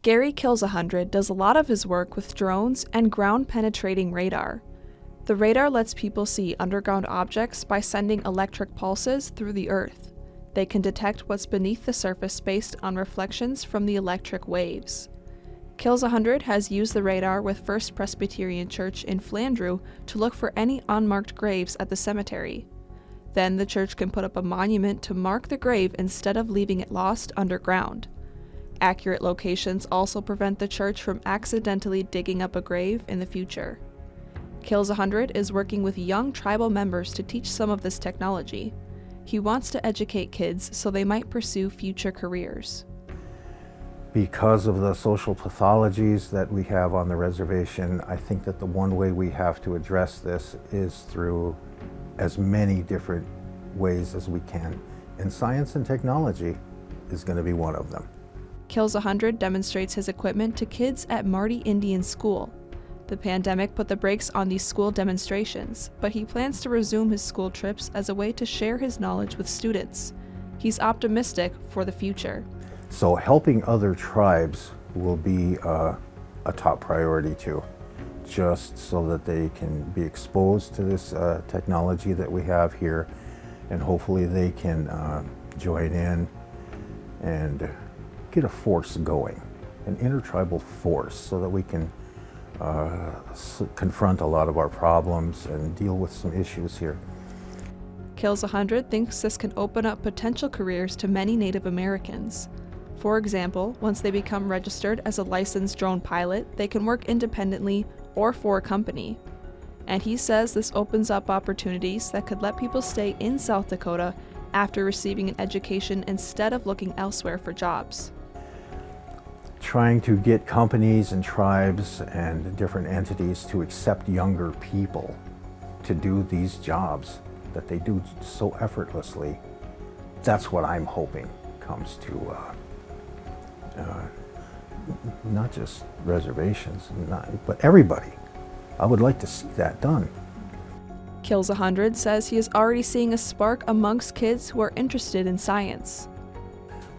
Gary Kills 100 does a lot of his work with drones and ground-penetrating radar. The radar lets people see underground objects by sending electric pulses through the earth. They can detect what's beneath the surface based on reflections from the electric waves. Kills 100 has used the radar with First Presbyterian Church in Flandreau to look for any unmarked graves at the cemetery. Then the church can put up a monument to mark the grave instead of leaving it lost underground. Accurate locations also prevent the church from accidentally digging up a grave in the future. Kills 100 is working with young tribal members to teach some of this technology. He wants to educate kids so they might pursue future careers. Because of the social pathologies that we have on the reservation, I think that the one way we have to address this is through as many different ways as we can. And science and technology is going to be one of them. Kills 100 demonstrates his equipment to kids at Marty Indian School. The pandemic put the brakes on these school demonstrations, but he plans to resume his school trips as a way to share his knowledge with students. He's optimistic for the future. So helping other tribes will be a top priority too, just so that they can be exposed to this technology that we have here, and hopefully they can join in and get a force going, an intertribal force, so that we can confront a lot of our problems and deal with some issues here. Kills 100 thinks this can open up potential careers to many Native Americans. For example, once they become registered as a licensed drone pilot, they can work independently or for a company. And he says this opens up opportunities that could let people stay in South Dakota after receiving an education instead of looking elsewhere for jobs. Trying to get companies and tribes and different entities to accept younger people to do these jobs that they do so effortlessly, that's what I'm hoping comes to not just reservations, but everybody. I would like to see that done. Kills 100 says he is already seeing a spark amongst kids who are interested in science.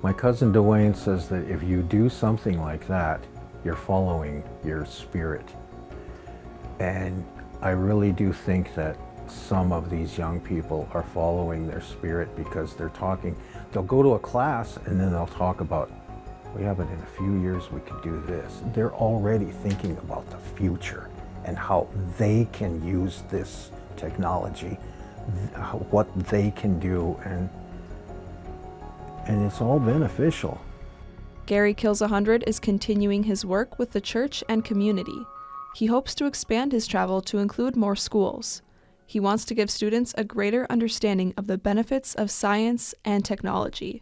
My cousin Dwayne says that if you do something like that, you're following your spirit. And I really do think that some of these young people are following their spirit, because they'll go to a class and then they'll talk about, well, yeah, but in a few years we could do this. They're already thinking about the future and how they can use this technology, what they can do, and it's all beneficial. Gary Kills 100 is continuing his work with the church and community. He hopes to expand his travel to include more schools. He wants to give students a greater understanding of the benefits of science and technology.